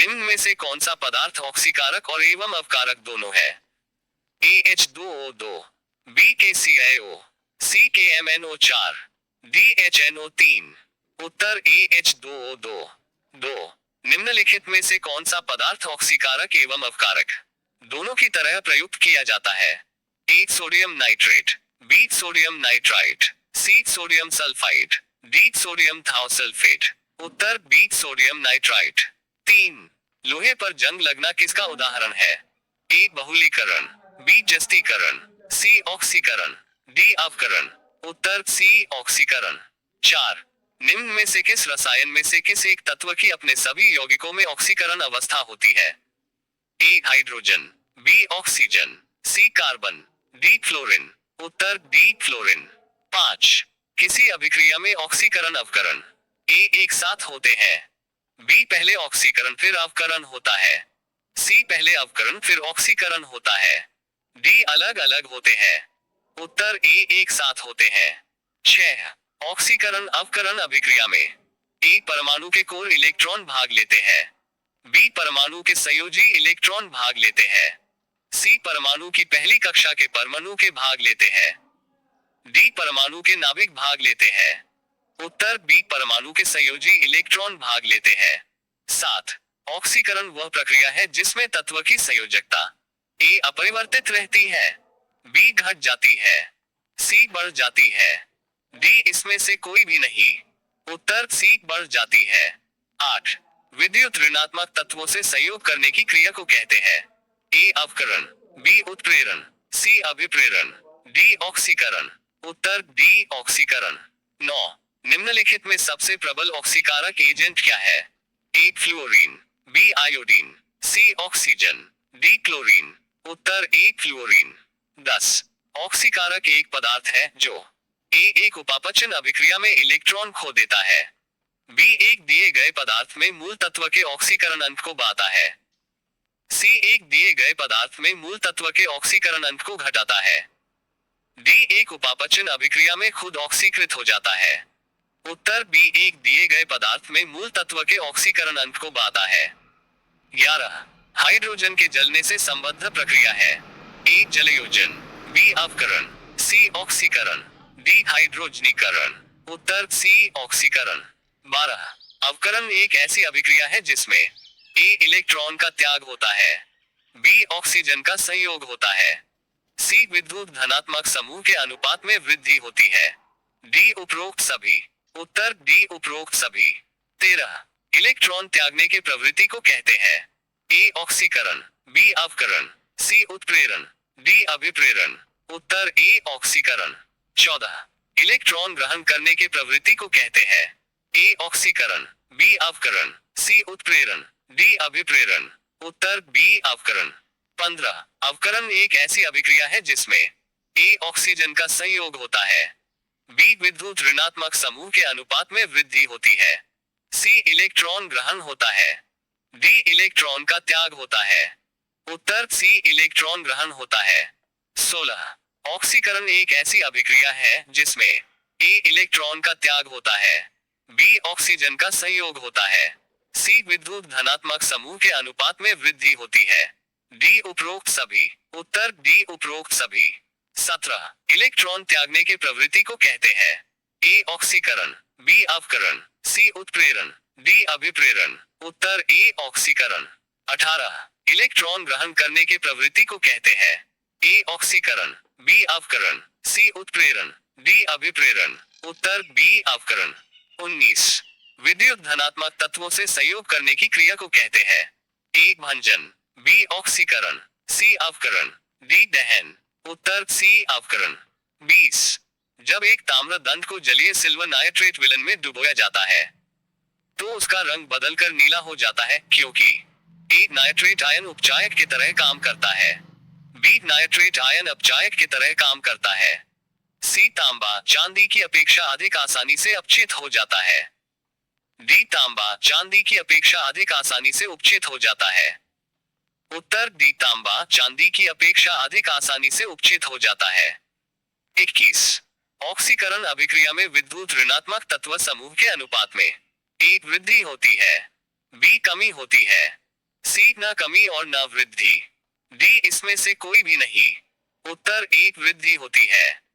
निम्न में से कौन सा पदार्थ ऑक्सीकारक और एवं अवकारक दोनों है? AH2O2, B KClO, C KMnO4, D HNO3। उत्तर AH2O2। 2। निम्नलिखित में से कौन सा पदार्थ ऑक्सीकारक एवं अवकारक दोनों की तरह प्रयुक्त किया जाता है? A sodium nitrate, B sodium nitrite, C sodium sulphide, D sodium thiosulphate. उत्तर B सोडियम नाइट्राइट। 3। लोहे पर जंग लगना किसका उदाहरण है? A बहुलीकरण, B जस्तीकरण, C ऑक्सीकरण, D अवकरण। उत्तर C ऑक्सीकरण। 4। निम्न में से किस रसायन में से किस एक तत्व की अपने सभी यौगिकों में ऑक्सीकरण अवस्था होती है? A hydrogen, B oxygen, C carbon, D fluorine. Uttar D fluorine. 5। किसी अभिक्रिया में ऑक्सीकरण अवकरण A एक साथ होते हैं, B पहले ऑक्सीकरण फिर अवकरण होता है, C पहले अवकरण फिर ऑक्सीकरण होता है, D अलग अलग होते हैं। उत्तर A एक साथ होते हैं। 6। ऑक्सीकरण अवकरण अभिक्रिया में A परमाणु के कोर इलेक्ट्रॉन भाग लेते हैं, B परमाणु के संयोजी इलेक्ट्रॉन भाग लेते हैं, C परमाणु की पहली कक्षा के परमाणु के भाग लेते हैं, D परमाणु के नाभिक भाग लेते हैं। उत्तर B परमाणु के संयोजी इलेक्ट्रॉन भाग लेते हैं। 7। ऑक्सीकरण वह प्रक्रिया है जिसमें तत्व की संयोजकता A अपरिवर्तित रहती है, B घट जाती है, C बढ़ जाती है, D इसमें से कोई भी नहीं। उत्तर C बढ़ जाती है। 8। विद्युत ऋणात्मक तत्वों से संयोग करने की क्रिया को कहते हैं? A अवकरण, B उत्प्रेरण, C अभिप्रेरण, D ऑक्सीकरण। उत्तर D ऑक्सीकरण। 9। निम्नलिखित में सबसे प्रबल ऑक्सीकारक एजेंट क्या है? A fluorine, B iodine, C oxygen, D chlorine. Uttar A fluorine. 10। ऑक्सीकारक एक पदार्थ है जो A एक उपापचन अभिक्रिया में इलेक्ट्रॉन खो देता है, B एक दिए गए पदार्थ में मूल तत्व के ऑक्सीकरण अंक को बाता है, C एक दिए गए पदार्थ में मूल तत्व के ऑक्सीकरण अंक को घटाता है, D एक उपापचन अभिक्रिया में खुद ऑक्सीकृत हो जाता है। उत्तर B एक दिए गए पदार्थ में मूल तत्व के ऑक्सीकरण अंक को बाता है। 11। हाइड्रोजन के जलने से संबद्ध प्रक्रिया है? A जलयोजन, B अवकरण, C ऑक्सीकरण, D हाइड्रोजनीकरण। उत्तर C ऑक्सीकरण। 12। अवकरण एक ऐसी अभिक्रिया है जिसमें A इलेक्ट्रॉन का त्याग होता है, B ऑक्सीजन का संयोग होता है, C विद्युत धनात्मक समूह के अनुपात में वृद्धि होती है, D उपरोक्त सभी। उत्तर D उपरोक्त सभी। 13। इलेक्ट्रॉन त्यागने के प्रवृत्ति को कहते हैं? A ऑक्सीकरण, B अवकरण, C उत्प्रेरण, D अभिप्रेरण। उत्तर A ऑक्सीकरण। 14। इलेक्ट्रॉन ग्रहण करने के प्रवृत्ति को कहते हैं? A ऑक्सीकरण, B अवकरण, C उत्प्रेरण, D अभिप्रेरण। उत्तर B अवकरण। 15। अवकरण एक ऐसी अभिक्रिया है जिसमें A ऑक्सीजन का संयोग होता है, B विद्युत ऋणात्मक समूह के अनुपात में वृद्धि होती है, C इलेक्ट्रॉन ग्रहण होता है, D इलेक्ट्रॉन का त्याग होता है। उत्तर C इलेक्ट्रॉन ग्रहण होता है। 16। ऑक्सीकरण एक ऐसी अभिक्रिया है जिसमें A इलेक्ट्रॉन का त्याग होता है, B ऑक्सीजन का संयोग होता है, C विद्युत धनात्मक समूह के अनुपात में वृद्धि होती है, D उपरोक्त सभी। उत्तर D उपरोक्त सभी। 17। इलेक्ट्रॉन त्यागने के प्रवृत्ति को कहते हैं? A ऑक्सीकरण, B अवकरण, C उत्प्रेरण, D अभिप्रेरण। उत्तर A ऑक्सीकरण। 18। इलेक्ट्रॉन ग्रहण करने के प्रवृत्ति को कहते हैं? A ऑक्सीकरण, B अवकरण, C उत्प्रेरण, D अभिप्रेरण। उत्तर B अवकरण। 19। विद्युत धनात्मक तत्वों से संयोग करने की क्रिया को कहते हैं? A भंजन, B ऑक्सीकरण, C अवकरण, D दहन। उत्तर C अवकरण। 20। जब एक ताम्र दंड को जलीय सिल्वर नाइट्रेट विलन में डुबोया जाता है तो उसका रंग बदलकर नीला हो जाता है क्योंकि A नाइट्रेट आयन उपचायक की तरह काम करता है, B नाइट्रेट आयन अपचायक की तरह काम करता है, C तांबा चांदी की अपेक्षा अधिक आसानी से अपचित हो जाता है, D तांबा चांदी की अपेक्षा अधिक आसानी से उपचित हो जाता है। उत्तर D तांबा चांदी की अपेक्षा अधिक आसानी से उपचित हो जाता है। 21। ऑक्सीकरण अभिक्रिया में विद्युत ऋणात्मक तत्व समूह के अनुपात में A वृद्धि होती है, B कमी होती है, सी न कमी और न वृद्धि। डी इसमें से कोई भी नहीं। उत्तर एक वृद्धि होती है।